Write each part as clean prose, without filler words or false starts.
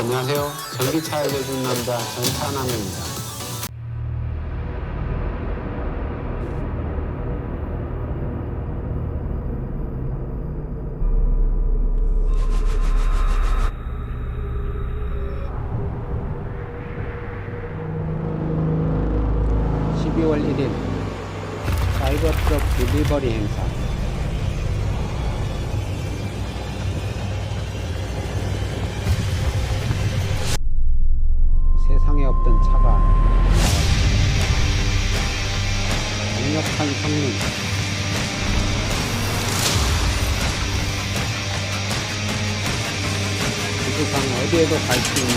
안녕하세요. 전기차 알려준 남자 전차남입니다. (12월 1일) 사이버트럭 딜리버리 행사. 세상에 없던 차가 강력한 성능, 지구상 어디에도 갈 수 있는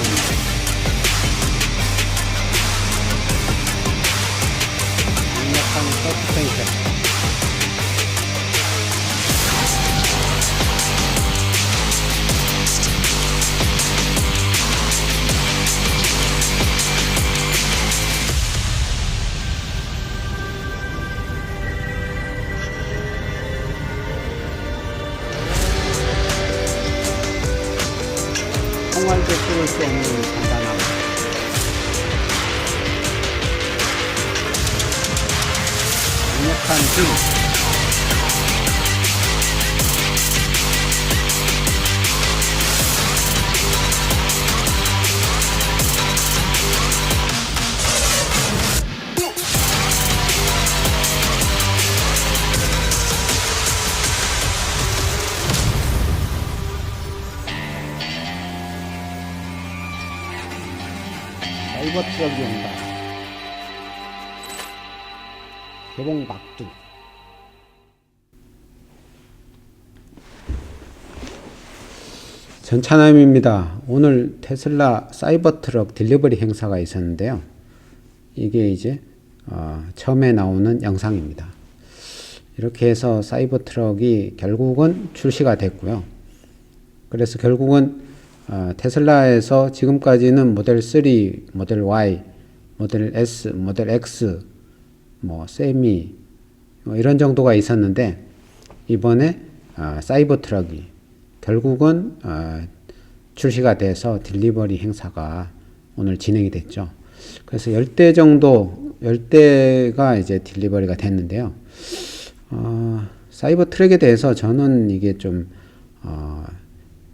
강력한 서스펜션. 총알도 쏠 수 없는 단단함, 강력한 힘, 사이버트럭이 온다. 개봉 막두. 전차남입니다. 오늘 테슬라 사이버트럭 딜리버리 행사가 있었는데요. 이게 이제 처음에 나오는 영상입니다. 이렇게 해서 사이버트럭이 결국은 출시가 됐고요. 그래서 결국은 테슬라에서 지금까지는 모델 3, 모델 Y, 모델 S, 모델 X, 뭐 세미 이런 정도가 있었는데, 이번에 사이버트럭이 결국은 출시가 돼서 딜리버리 행사가 오늘 진행이 됐죠. 그래서 10대 정도, 10대가 이제 딜리버리가 됐는데요. 사이버트럭에 대해서 저는 이게 좀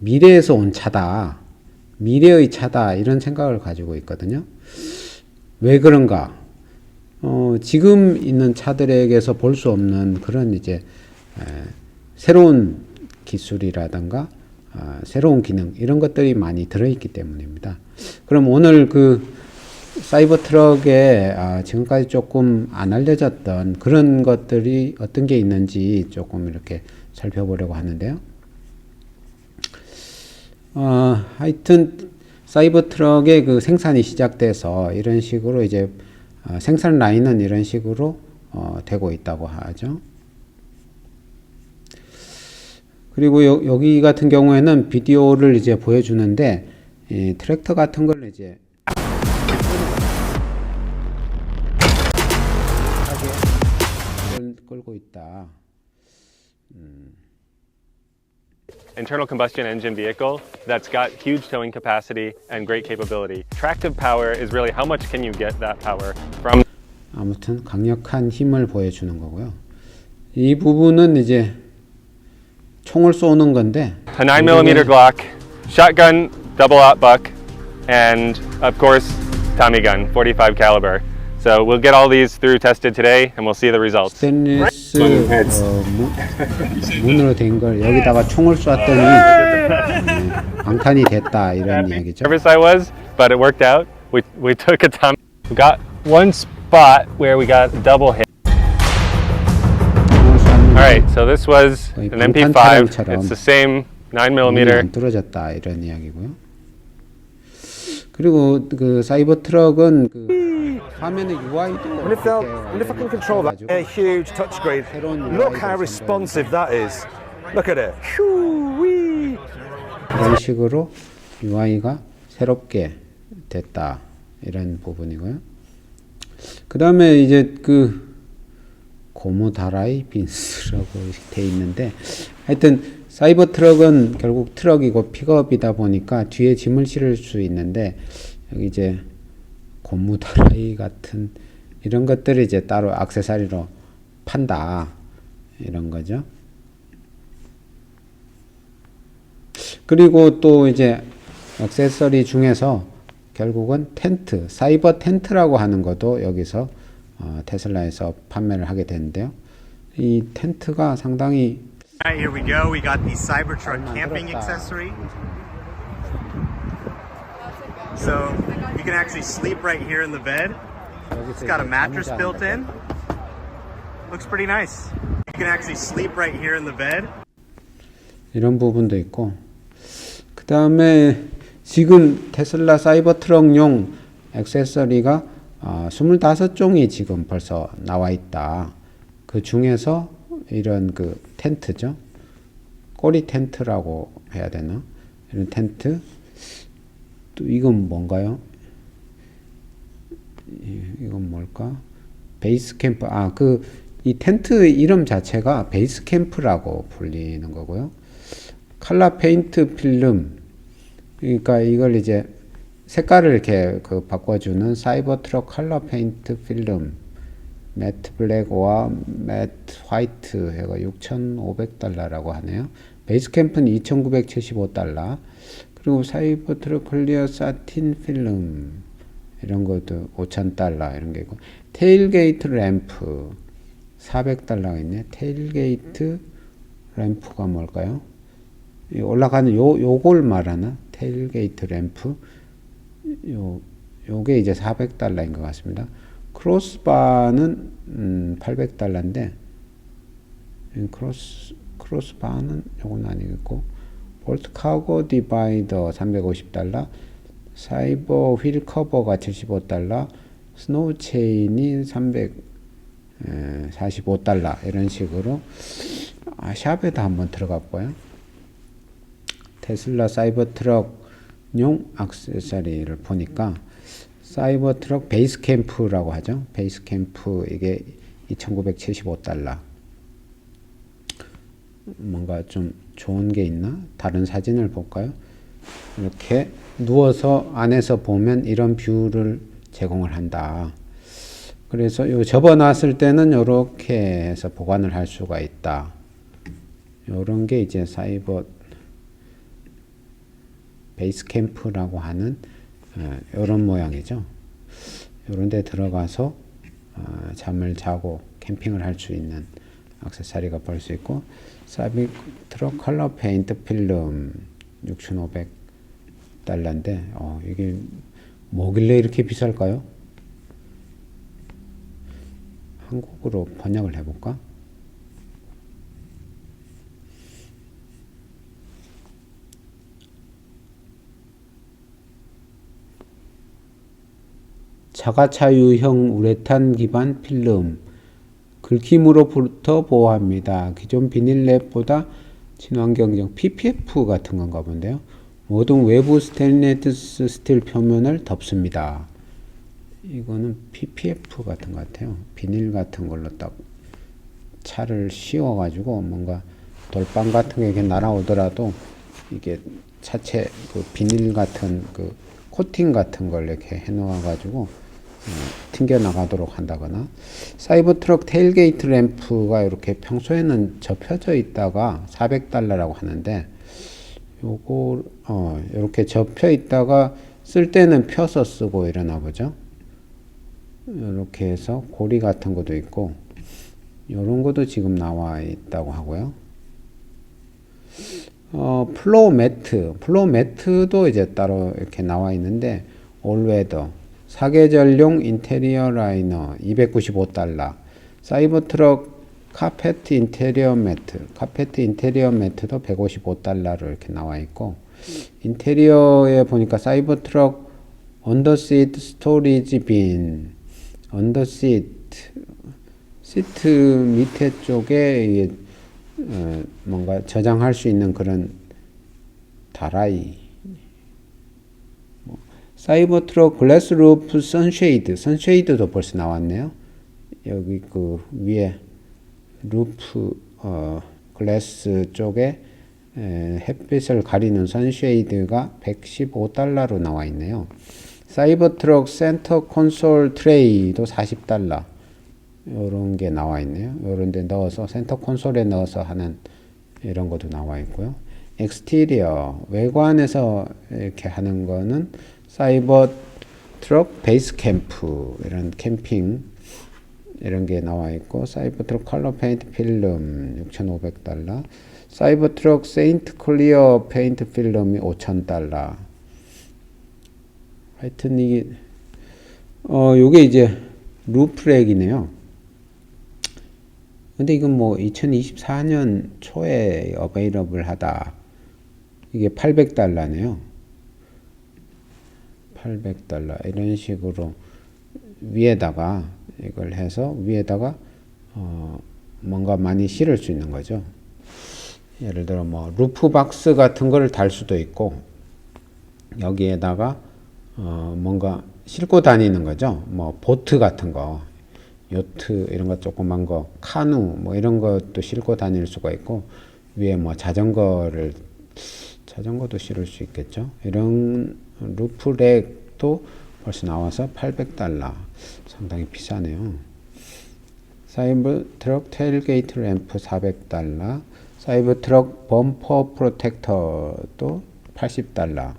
미래에서 온 차다, 미래의 차다, 이런 생각을 가지고 있거든요. 왜 그런가? 지금 있는 차들에게서 볼 수 없는 그런 이제 새로운 기술이라든가 새로운 기능, 이런 것들이 많이 들어있기 때문입니다. 그럼 오늘 그 사이버트럭에 지금까지 조금 안 알려졌던 그런 것들이 어떤 게 있는지 조금 이렇게 살펴보려고 하는데요. 하여튼 사이버트럭의 그 생산이 시작돼서 이런 식으로 이제 생산 라인은 이런 식으로 되고 있다고 하죠. 그리고 여기 같은 경우에는 비디오를 이제 보여주는데, 이 트랙터 같은 걸 이제 끌고 있다. Internal combustion engine vehicle that's got huge towing capacity and great capability. Tractive power is really how much can you get that power from. 아무튼 강력한 힘을 보여주는 거고요. 이 부분은 이제 총을 쏘는 건데, A 9mm Glock, shotgun, double-aught buck, and of course Tommy gun, 45 caliber. So we'll get all these through tested today, and we'll see the results. 스테인리스 문으로 된 걸 여기다가 총을 쐈더니 방탄이 됐다, 이런 이야기죠. Nervous I was, but it worked out. We took a Tommy. We got one spot where we got a double hit. All right, so this was an MP5. It's the same 9mm. 안 뚫어졌다, 이런 이야기고요. 그리고 그 사이버트럭은 그 화면의 UI도 And if I can control that huge touchscreen, look how responsive that is. Look at it. Whoo-wee. 이런 식으로 UI가 새롭게 됐다, 이런 부분이고요. 그 다음에 이제 그 고무다라이 빈스라고 돼 있는데, 하여튼 사이버 트럭은 결국 트럭이고 픽업이다 보니까 뒤에 짐을 실을 수 있는데 여기 이제 고무 다라이 같은 이런 것들을 이제 따로 액세서리로 판다 이런 거죠. 그리고 또 이제 액세서리 중에서 결국은 텐트, 사이버 텐트라고 하는 것도 여기서 테슬라에서 판매를 하게 되는데요. 이 텐트가 상당히 Alright, here we go. We got the Cybertruck camping accessory. So you can actually sleep right here in the bed. It's got a mattress built in. Looks pretty nice. You can actually sleep right here in the bed. 이런 부분도 있고, 그 다음에 지금 테슬라 사이버 트럭용 액세서리가 25종이 지금 벌써 나와 있다. 그 중에서 이런 그 텐트죠. 꼬리 텐트라고 해야 되나? 이런 텐트. 또 이건 뭔가요? 이건 뭘까? 베이스 캠프. 이 텐트 이름 자체가 베이스 캠프라고 불리는 거고요. 컬러 페인트 필름. 그러니까 이걸 이제 색깔을 이렇게 바꿔주는 사이버 트럭 컬러 페인트 필름. 매트 블랙과 매트 화이트 해가 6,500달러라고 하네요. 베이스 캠프는 2,975달러. 그리고 사이버 트럭 클리어 사틴 필름 이런 것도 5,000달러 이런 게 있고, 테일게이트 램프 400달러가 있네. 테일게이트 램프가 뭘까요? 올라가는 요걸 말하나? 테일게이트 램프. 요게 이제 400달러인 것 같습니다. 크로스바는 800달러인데 크로스바는 요건 아니겠고, 볼트 카고 디바이더 350달러, 사이버 휠 커버가 75달러, 스노우 체인이 345달러 이런 식으로 샵에도 한번 들어가 봐요. 테슬라 사이버 트럭용 액세서리를 보니까 사이버 트럭 베이스 캠프라고 하죠. 베이스 캠프 이게 2,975달러. 뭔가 좀 좋은 게 있나? 다른 사진을 볼까요? 이렇게 누워서 안에서 보면 이런 뷰를 제공을 한다. 그래서 요 접어놨을 때는 이렇게 해서 보관을 할 수가 있다. 요런 게 이제 사이버 베이스 캠프라고 하는 이런 모양이죠. 이런 데 들어가서 잠을 자고 캠핑을 할 수 있는 액세서리가 볼 수 있고, 사이버 트럭 컬러 페인트 필름 6,500달러인데 이게 뭐길래 이렇게 비쌀까요? 한국으로 번역을 해볼까? 자가차 유형 우레탄 기반 필름, 긁힘으로부터 보호합니다. 기존 비닐랩보다 친환경적 PPF 같은 건가 본데요. 모든 외부 스테인리스 스틸 표면을 덮습니다. 이거는 PPF 같은 것 같아요. 비닐 같은 걸로 딱 차를 씌워가지고 뭔가 돌빵 같은 게 이렇게 날아오더라도 이게 차체 그 비닐 같은 그 코팅 같은 걸 이렇게 해놓아가지고 튕겨 나가도록 한다거나, 사이버 트럭 테일게이트 램프가 이렇게 평소에는 접혀져 있다가 400달러라고 하는데, 요거 이렇게 접혀 있다가 쓸 때는 펴서 쓰고 이러나 보죠. 이렇게 해서 고리 같은 것도 있고, 요런 것도 지금 나와 있다고 하고요. 플로우 매트도 이제 따로 이렇게 나와 있는데, 올웨더 사계절용 인테리어 라이너 295달러, 사이버 트럭 카페트 인테리어 매트도 155달러로 이렇게 나와 있고, 인테리어에 보니까 사이버 트럭 언더시트 스토리지 빈, 시트 밑에 쪽에 뭔가 저장할 수 있는 그런 다라이, 사이버 트럭 글래스 루프 선쉐이드도 벌써 나왔네요. 여기 그 위에 루프 글래스 쪽에 햇빛을 가리는 선쉐이드가 115달러로 나와 있네요. 사이버트럭 센터 콘솔 트레이도 40달러 이런 게 나와 있네요. 이런 데 넣어서 센터 콘솔에 넣어서 하는 이런 것도 나와 있고요. 엑스티리어 외관에서 이렇게 하는 거는 사이버트럭 베이스 캠프 이런 캠핑 이런 게 나와 있고, 사이버트럭 컬러 페인트 필름 6,500달러, 사이버트럭 세인트 클리어 페인트 필름이 5,000달러. 하여튼 이게 요게 이제 루프렉이네요. 근데 이건 뭐 2024년 초에 어베이러블 하다. 이게 800달러네요. 800달러 이런 식으로 위에다가 이걸 해서 위에다가 뭔가 많이 실을 수 있는 거죠. 예를 들어 뭐 루프 박스 같은 거를 달 수도 있고, 여기에다가 뭔가 싣고 다니는 거죠. 뭐 보트 같은 거, 요트 이런 거 조그만 거, 카누 뭐 이런 것도 싣고 다닐 수가 있고, 위에 뭐 자전거도 실을 수 있겠죠. 이런 루프렉도 벌써 나와서 800달러. 상당히 비싸네요. 사이버트럭 테일게이트 램프 400달러, 사이버트럭 범퍼 프로텍터도 80달러.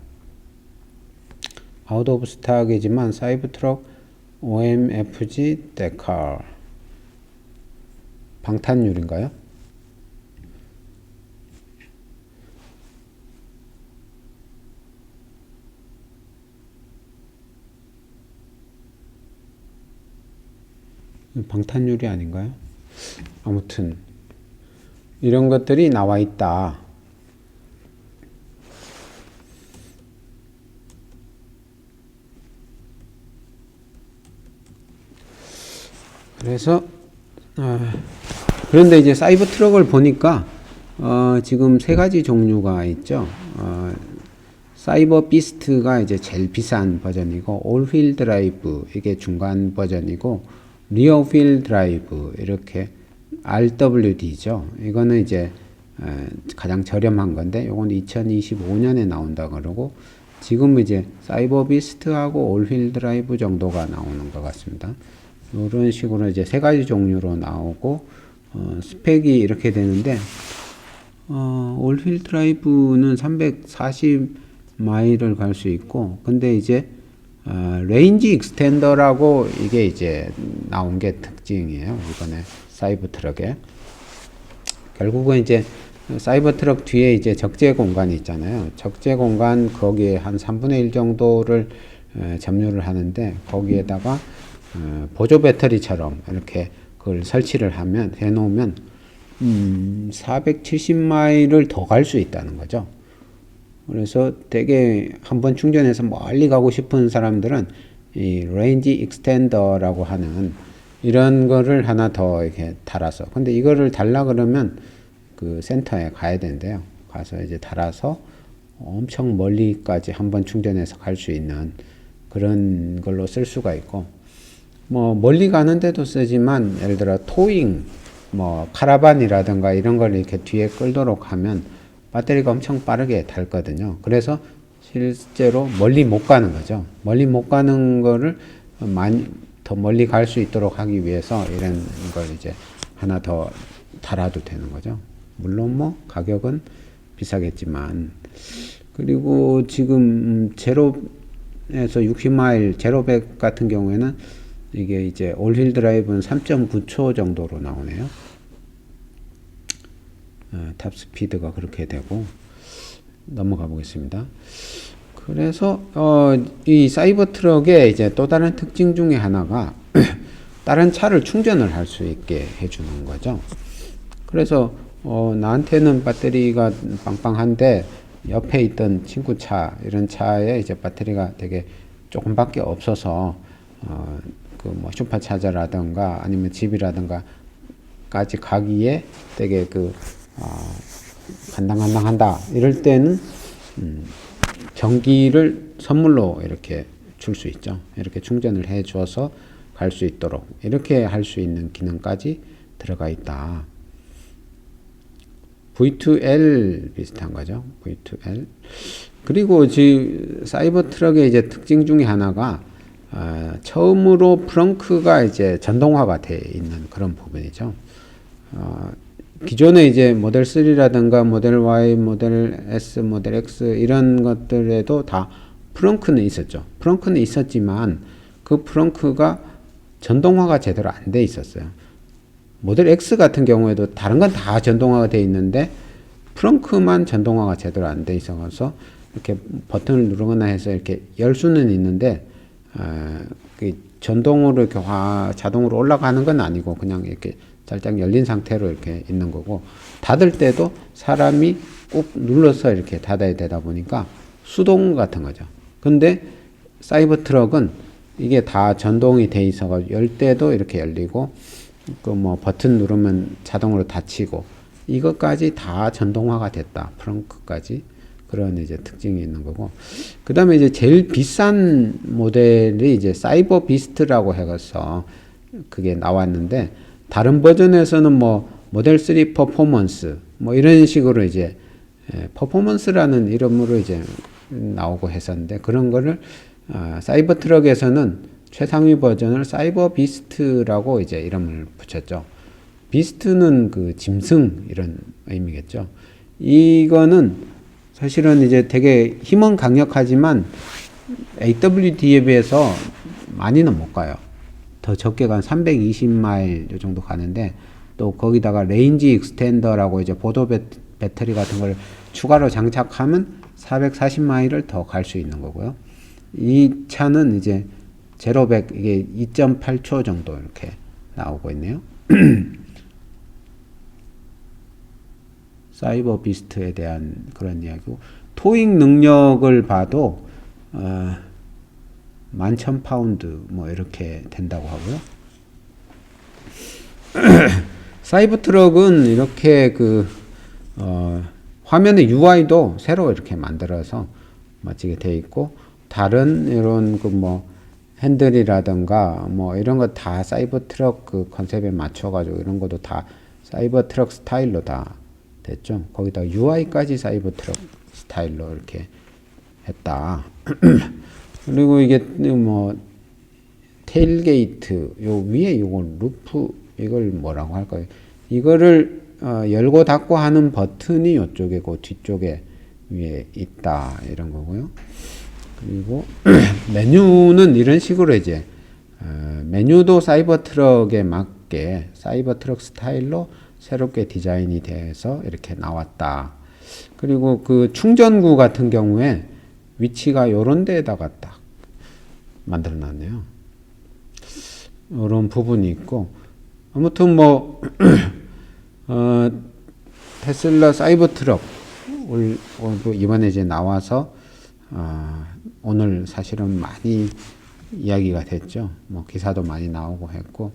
아웃 오브 스탁이지만 사이버트럭 OMFG 데칼 방탄유리인가요? 방탄유리 아닌가요? 아무튼 이런 것들이 나와 있다. 그래서 그런데 이제 사이버 트럭을 보니까 지금 세 가지 종류가 있죠. 사이버 비스트가 이제 제일 비싼 버전이고, 올휠 드라이브 이게 중간 버전이고, 리어 휠 드라이브 이렇게 RWD죠. 이거는 이제 가장 저렴한 건데, 요건 2025년에 나온다 그러고, 지금 이제 사이버 비스트하고 올휠 드라이브 정도가 나오는 것 같습니다. 이런 식으로 이제 세 가지 종류로 나오고, 스펙이 이렇게 되는데, 올휠 드라이브는 340마일을 갈 수 있고, 근데 이제 레인지 익스텐더라고 이게 이제 나온 게 특징이에요. 이번에 사이버 트럭에. 결국은 이제 사이버 트럭 뒤에 이제 적재 공간이 있잖아요. 적재 공간 거기에 한 3분의 1 정도를 점유를 하는데, 거기에다가 보조 배터리처럼 이렇게 그걸 설치를 해놓으면 470마일을 더 갈 수 있다는 거죠. 그래서 되게 한번 충전해서 멀리 가고 싶은 사람들은 이 레인지 익스텐더라고 하는 이런 거를 하나 더 이렇게 달아서, 근데 이거를 달라 그러면 그 센터에 가야 된대요. 가서 이제 달아서 엄청 멀리까지 한번 충전해서 갈 수 있는 그런 걸로 쓸 수가 있고, 뭐 멀리 가는데도 쓰지만, 예를 들어 토잉 뭐 카라반이라든가 이런 걸 이렇게 뒤에 끌도록 하면 배터리가 엄청 빠르게 닳거든요. 그래서 실제로 멀리 못 가는 거죠. 멀리 못 가는 거를 더 멀리 갈 수 있도록 하기 위해서 이런 걸 이제 하나 더 달아도 되는 거죠. 물론 뭐 가격은 비싸겠지만. 그리고 지금 제로에서 60마일 제로백 같은 경우에는 이게 이제 올휠 드라이브는 3.9초 정도로 나오네요. 탑 스피드가 그렇게 되고. 넘어가 보겠습니다. 그래서 이 사이버 트럭의 이제 또 다른 특징 중에 하나가 다른 차를 충전을 할 수 있게 해주는 거죠. 그래서 나한테는 배터리가 빵빵한데 옆에 있던 친구 차, 이런 차에 이제 배터리가 되게 조금밖에 없어서 그 뭐 슈퍼차저라든가 아니면 집이라든가 까지 가기에 되게 간당간당한다 이럴 때는 전기를 선물로 이렇게 줄 수 있죠. 이렇게 충전을 해 주어서 갈 수 있도록 이렇게 할 수 있는 기능까지 들어가 있다. V2L 비슷한 거죠. V2L. 그리고 사이버 트럭의 이제 특징 중에 하나가 처음으로 프렁크가 이제 전동화가 돼 있는 그런 부분이죠. 기존에 이제 모델 3라든가 모델 Y, 모델 S, 모델 X 이런 것들에도 다 프렁크는 있었죠. 프렁크는 있었지만 그 프렁크가 전동화가 제대로 안 돼 있었어요. 모델 X 같은 경우에도 다른 건 다 전동화가 돼 있는데 프렁크만 전동화가 제대로 안 돼 있어서 이렇게 버튼을 누르거나 해서 이렇게 열 수는 있는데 그 전동으로 이렇게 자동으로 올라가는 건 아니고 그냥 이렇게 살짝 열린 상태로 이렇게 있는 거고, 닫을 때도 사람이 꾹 눌러서 이렇게 닫아야 되다 보니까 수동 같은 거죠. 근데 사이버 트럭은 이게 다 전동이 돼 있어서 열 때도 이렇게 열리고 그 뭐 버튼 누르면 자동으로 닫히고 이것까지 다 전동화가 됐다. 프렁크까지. 그런 이제 특징이 있는 거고. 그 다음에 이제 제일 비싼 모델이 이제 사이버 비스트라고 해서 그게 나왔는데, 다른 버전에서는 뭐 모델 3 퍼포먼스 뭐 이런 식으로 이제 퍼포먼스라는 이름으로 이제 나오고 했었는데, 그런 거를 사이버 트럭에서는 최상위 버전을 사이버 비스트라고 이제 이름을 붙였죠. 비스트는 그 짐승 이런 의미겠죠. 이거는 사실은 이제 되게 힘은 강력하지만 AWD에 비해서 많이는 못 가요. 더 적게 간 320마일 요 정도 가는데, 또 거기다가 레인지 익스텐더라고 이제 보도 배터리 같은 걸 추가로 장착하면 440마일을 더 갈 수 있는 거고요. 이 차는 이제 0-100 이게 2.8초 정도 이렇게 나오고 있네요. 사이버 비스트에 대한 그런 이야기고, 토익 능력을 봐도 11,000파운드 뭐 이렇게 된다고 하고요. 사이버 트럭은 이렇게 그 화면의 UI도 새로 이렇게 만들어서 멋지게 돼 있고, 다른 이런 그 뭐 핸들이라든가 뭐 이런 거 다 사이버 트럭 그 컨셉에 맞춰 가지고 이런 것도 다 사이버 트럭 스타일로 다 됐죠. 거기다 UI까지 사이버 트럭 스타일로 이렇게 했다. 그리고 이게 뭐 테일게이트 요 위에 요건 루프 이걸 뭐라고 할까요? 이거를 열고 닫고 하는 버튼이 요쪽이고 뒤쪽에 위에 있다 이런 거고요. 그리고 메뉴는 이런 식으로 이제 메뉴도 사이버 트럭에 맞게 사이버 트럭 스타일로 새롭게 디자인이 돼서 이렇게 나왔다. 그리고 그 충전구 같은 경우에 위치가 요런 데에다가 딱 만들어 놨네요. 요런 부분이 있고, 아무튼 뭐 테슬라 사이버 트럭 이번에 이제 나와서 오늘 사실은 많이 이야기가 됐죠. 뭐 기사도 많이 나오고 했고,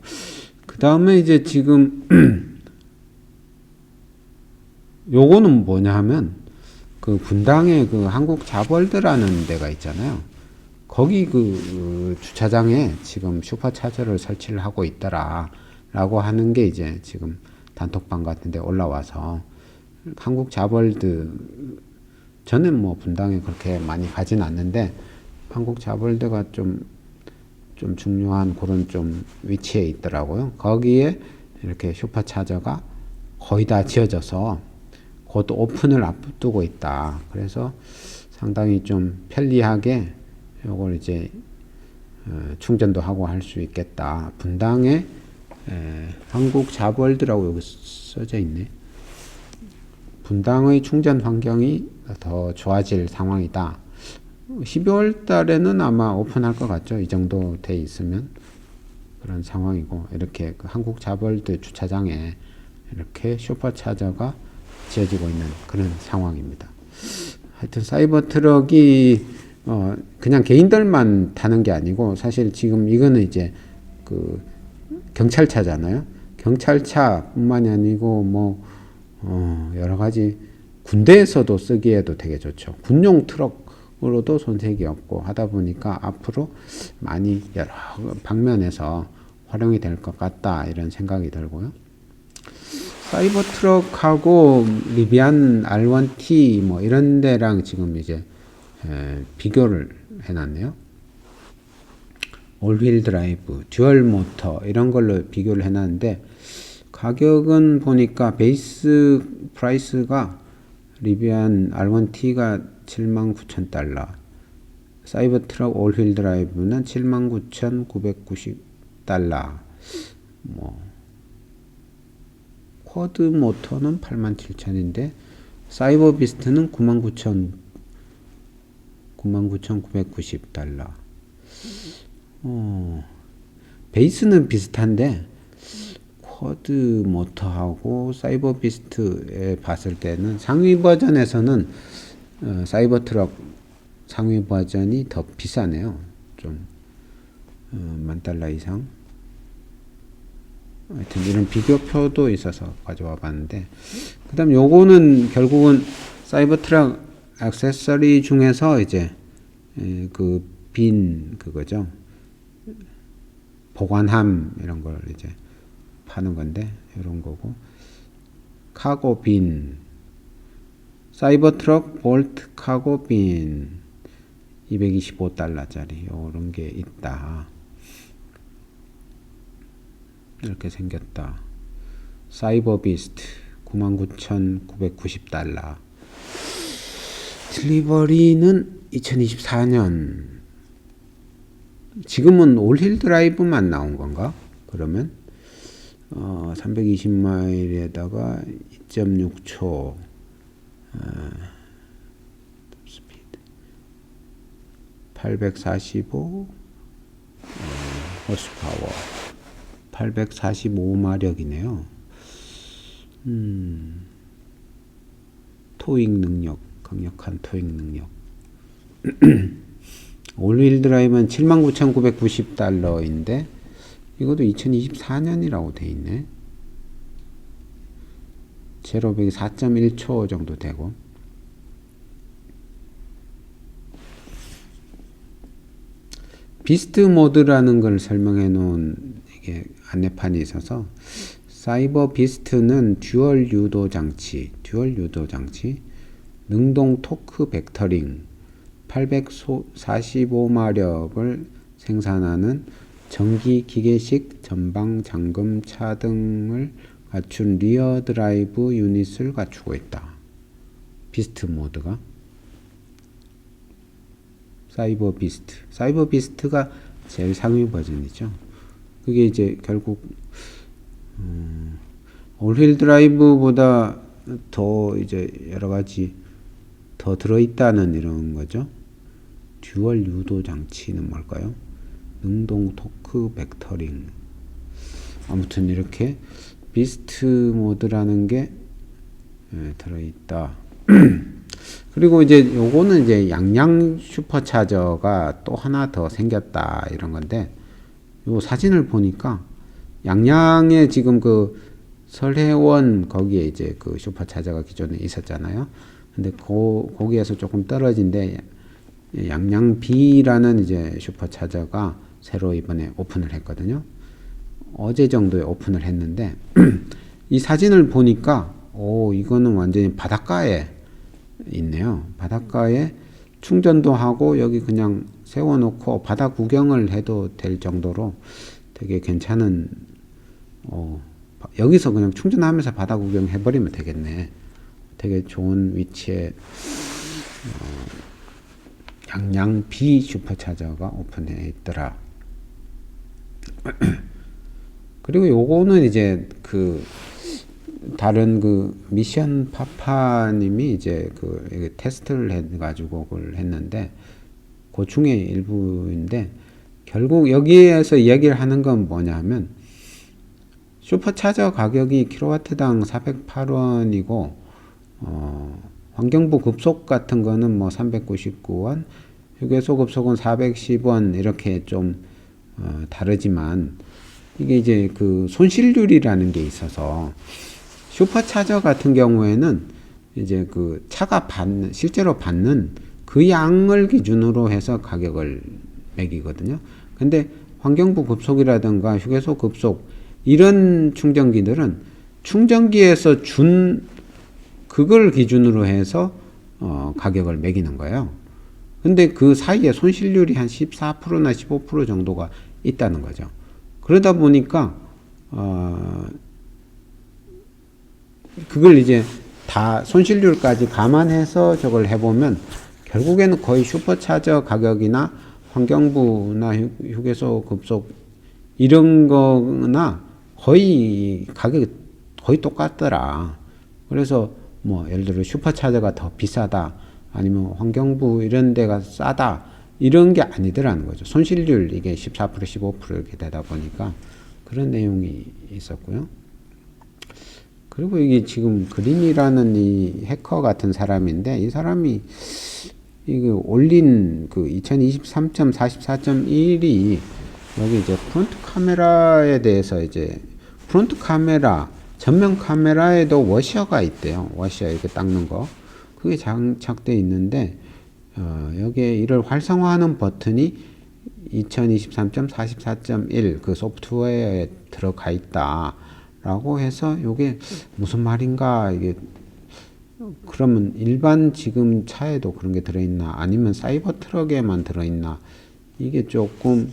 그 다음에 이제 지금 요거는 뭐냐 하면 그 분당에 그 한국자벌드라는 데가 있잖아요. 거기 그 주차장에 지금 슈퍼차저를 설치를 하고 있더라 라고 하는 게 이제 지금 단톡방 같은 데 올라와서, 한국자벌드 저는 뭐 분당에 그렇게 많이 가진 않는데 한국자벌드가 좀 중요한 그런 좀 위치에 있더라고요. 거기에 이렇게 슈퍼차저가 거의 다 지어져서 곧 오픈을 앞두고 있다. 그래서 상당히 좀 편리하게 요걸 이제 충전도 하고 할 수 있겠다. 분당에 한국자벌드라고 여기 써져 있네. 분당의 충전 환경이 더 좋아질 상황이다. 12월 달에는 아마 오픈할 것 같죠. 이 정도 돼 있으면 그런 상황이고, 이렇게 그 한국자벌드 주차장에 이렇게 슈퍼차저가 지어지고 있는 그런 상황입니다. 하여튼 사이버 트럭이 그냥 개인들만 타는 게 아니고, 사실 지금 이거는 이제 그 경찰차잖아요. 경찰차뿐만이 아니고 뭐 여러 가지 군대에서도 쓰기에도 되게 좋죠. 군용 트럭으로도 손색이 없고 하다 보니까 앞으로 많이 여러 방면에서 활용이 될 것 같다 이런 생각이 들고요. 사이버 트럭하고 리비안 R1T 뭐 이런 데랑 지금 이제 비교를 해놨네요. 올휠 드라이브, 듀얼 모터 이런 걸로 비교를 해놨는데 가격은 보니까 베이스 프라이스가 리비안 R1T가 79,000달러, 사이버 트럭 올휠 드라이브는 79,990달러, 뭐 쿼드 모터는 87,000인데 사이버 비스트는 99,990달러. 베이스는 비슷한데 쿼드 모터하고 사이버 비스트에 봤을 때는 상위 버전에서는 사이버 트럭 상위 버전이 더 비싸네요. 좀 $10,000 이상. 하여튼 이런 비교표도 있어서 가져와 봤는데, 그 다음 요거는 결국은 사이버 트럭 액세서리 중에서 이제 그 빈 그거죠. 보관함 이런 걸 이제 파는 건데 이런 거고, 카고 빈, 사이버 트럭 볼트 카고 빈 $225짜리 이런 게 있다. 이렇게 생겼다. 사이버 비스트 99,990달러. 딜리버리는 2024년. 지금은 올힐 드라이브만 나온 건가? 그러면 320마일에다가 2.6초 스피드 845 호스파워 845마력이네요. 토익 능력, 강력한 토익 능력. 올휠 드라이브는 79,990달러인데 이것도 2024년이라고 돼 있네. 제로백이 4.1초 정도 되고, 비스트 모드라는 걸 설명해 놓은 이게 안내판이 있어서, 사이버 비스트는 듀얼 유도 장치, 능동 토크 벡터링 845마력을 생산하는 전기 기계식 전방 잠금 차등을 갖춘 리어 드라이브 유닛을 갖추고 있다. 비스트 모드가 사이버 비스트가 제일 상위 버전이죠. 그게 이제 결국 올휠 드라이브보다 더 이제 여러 가지 더 들어있다는 이런 거죠. 듀얼 유도 장치는 뭘까요? 능동 토크 벡터링. 아무튼 이렇게 비스트 모드라는 게 들어있다. 그리고 이제 요거는 이제 양양 슈퍼차저가 또 하나 더 생겼다 이런 건데, 요 사진을 보니까 양양에 지금 그 설혜원 거기에 이제 그 슈퍼차저가 기존에 있었잖아요. 근데 거기에서 조금 떨어진데 양양 B라는 이제 슈퍼차저가 새로 이번에 오픈을 했거든요. 어제 정도에 오픈을 했는데 이 사진을 보니까 이거는 완전히 바닷가에 있네요. 바닷가에 충전도 하고 여기 그냥 세워놓고 바다 구경을 해도 될 정도로 되게 괜찮은, 여기서 그냥 충전하면서 바다 구경 해버리면 되겠네. 되게 좋은 위치에 양양 B 슈퍼차저가 오픈해 있더라. 그리고 요거는 이제 그 다른 그 미션 파파님이 이제 그 테스트를 해가지고 그걸 했는데 그 중에 일부인데, 결국 여기에서 이야기를 하는 건 뭐냐면 슈퍼차저 가격이 킬로와트당 408원이고 환경부 급속 같은 거는 뭐 399원, 휴게소 급속은 410원 이렇게 좀 다르지만, 이게 이제 그 손실률이라는 게 있어서 슈퍼차저 같은 경우에는 이제 그 차가 실제로 받는 그 양을 기준으로 해서 가격을 매기거든요. 근데 환경부 급속이라든가 휴게소 급속 이런 충전기들은 충전기에서 준 그걸 기준으로 해서 가격을 매기는 거예요. 근데 그 사이에 손실률이 한 14%나 15% 정도가 있다는 거죠. 그러다 보니까 그걸 이제 다 손실률까지 감안해서 저걸 해보면 결국에는 거의 슈퍼차저 가격이나 환경부나 휴게소 급속 이런 거나 거의 가격이 거의 똑같더라. 그래서 뭐 예를 들어 슈퍼차저가 더 비싸다 아니면 환경부 이런 데가 싸다 이런 게 아니더라는 거죠. 손실률 이게 14% 15% 이렇게 되다 보니까 그런 내용이 있었고요. 그리고 이게 지금 그린이라는 이 해커 같은 사람인데 이 사람이 이거 올린 그 2023.44.1이 여기 이제 프론트 카메라에 대해서 이제 프론트 카메라 전면 카메라에도 워셔가 있대요. 워셔 이렇게 닦는 거 그게 장착되어 있는데 여기에 이를 활성화하는 버튼이 2023.44.1 그 소프트웨어에 들어가 있다 라고 해서 이게 무슨 말인가 이게 그러면 일반 지금 차에도 그런 게 들어있나 아니면 사이버 트럭에만 들어있나 이게 조금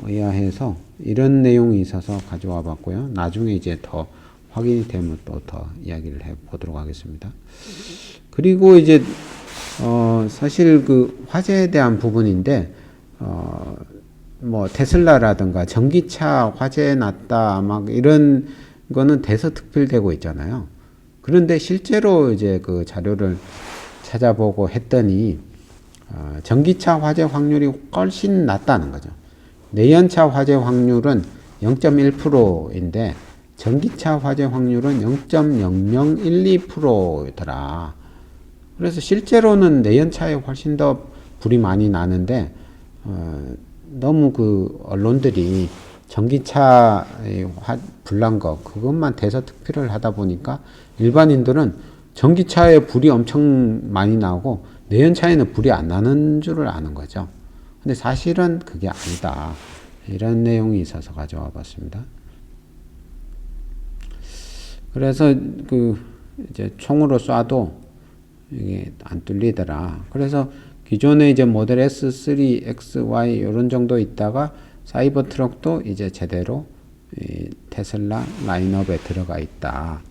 의아해서 이런 내용이 있어서 가져와 봤고요. 나중에 이제 더 확인이 되면 또 더 이야기를 해 보도록 하겠습니다. 그리고 이제 사실 그 화재에 대한 부분인데 뭐 테슬라라든가 전기차 화재 났다 막 이런 거는 대서특필되고 있잖아요. 그런데 실제로 이제 그 자료를 찾아보고 했더니 전기차 화재 확률이 훨씬 낮다는 거죠. 내연차 화재 확률은 0.1%인데 전기차 화재 확률은 0.0012%더라. 그래서 실제로는 내연차에 훨씬 더 불이 많이 나는데 너무 그 언론들이 전기차에 불난 거 그것만 대서특필을 하다 보니까 일반인들은 전기차에 불이 엄청 많이 나고 내연차에는 불이 안 나는 줄을 아는 거죠. 근데 사실은 그게 아니다. 이런 내용이 있어서 가져와 봤습니다. 그래서 그 이제 총으로 쏴도 이게 안 뚫리더라. 그래서 기존에 이제 모델 S3, XY 이런 정도 있다가 사이버 트럭도 이제 제대로 이 테슬라 라인업에 들어가 있다.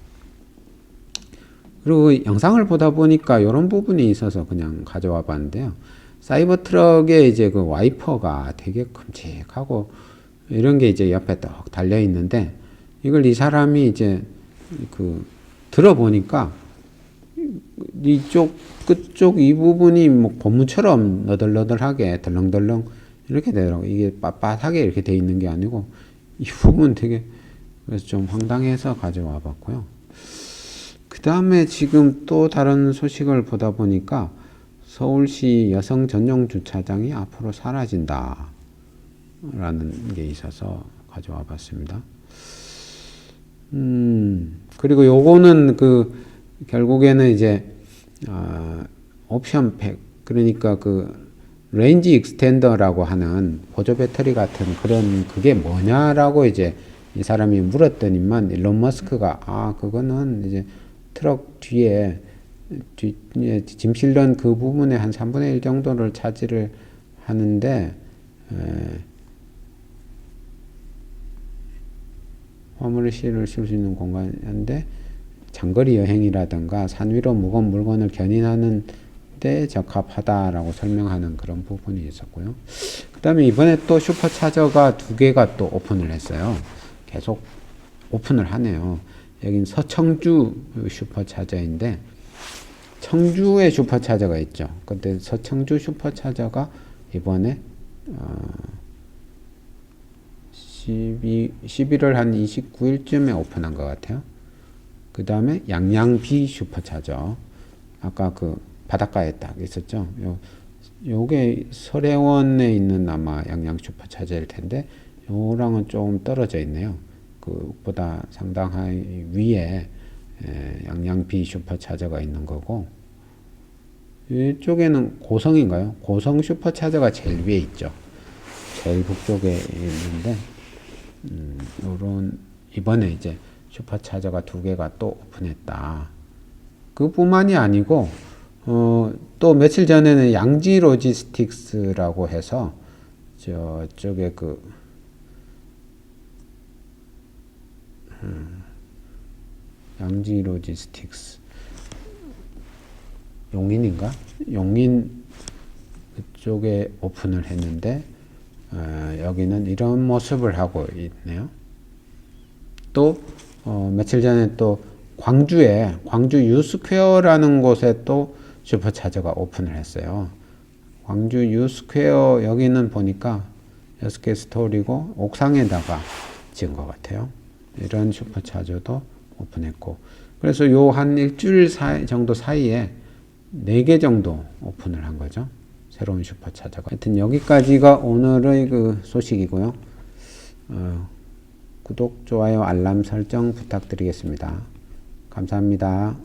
그리고 영상을 보다 보니까 이런 부분이 있어서 그냥 가져와 봤는데요. 사이버 트럭에 이제 그 와이퍼가 되게 큼직하고 이런 게 이제 옆에 떡 달려 있는데 이걸 이 사람이 이제 그 들어보니까 이쪽 끝쪽 이 부분이 뭐 고무처럼 너덜너덜하게 덜렁덜렁 이렇게 되더라고. 이게 빳빳하게 이렇게 돼 있는 게 아니고 이 부분 되게 그래서 좀 황당해서 가져와 봤고요. 그 다음에 지금 또 다른 소식을 보다 보니까 서울시 여성 전용 주차장이 앞으로 사라진다 라는 게 있어서 가져와 봤습니다. 그리고 요거는 그 결국에는 이제 옵션 팩 그러니까 그 레인지 익스텐더라고 하는 보조 배터리 같은 그런 그게 뭐냐라고 이제 이 사람이 물었더니만 일론 머스크가 그거는 이제 트럭 뒤에 짐 실던 그 부분의 한 3분의 1 정도를 차지를 하는데 화물을 실을 수 있는 공간인데 장거리 여행이라든가 산 위로 무거운 물건을 견인하는 데 적합하다라고 설명하는 그런 부분이 있었고요. 그 다음에 이번에 또 슈퍼차저가 2개가 또 오픈을 했어요. 계속 오픈을 하네요. 여긴 서청주 슈퍼차저인데 청주에 슈퍼차저가 있죠. 근데 서청주 슈퍼차저가 이번에 11월 한 29일쯤에 오픈한 것 같아요. 그 다음에 양양비 슈퍼차저 아까 그 바닷가에 딱 있었죠. 요게 설해원에 있는 아마 양양 슈퍼차저일 텐데 요랑은 조금 떨어져 있네요. 그보다 상당히 위에 양양비 슈퍼차저가 있는 거고 이쪽에는 고성인가요? 고성 슈퍼차저가 제일 위에 있죠. 제일 북쪽에 있는데 요런 이번에 이제 슈퍼차저가 2개가 또 오픈했다. 그뿐만이 아니고 또 며칠 전에는 양지 로지스틱스라고 해서 저쪽에 양지 로지스틱스 용인인가? 용인 그쪽에 오픈을 했는데 여기는 이런 모습을 하고 있네요. 또 며칠 전에 또 광주에 광주 유스퀘어라는 곳에 또 슈퍼차저가 오픈을 했어요. 광주 유스퀘어 여기는 보니까 6개 스토리고 옥상에다가 지은 것 같아요. 이런 슈퍼차저도 오픈했고, 그래서 요 한 일주일 정도 사이에 4개 정도 오픈을 한 거죠. 새로운 슈퍼차저가. 하여튼 여기까지가 오늘의 그 소식이고요. 구독, 좋아요, 알람 설정 부탁드리겠습니다. 감사합니다.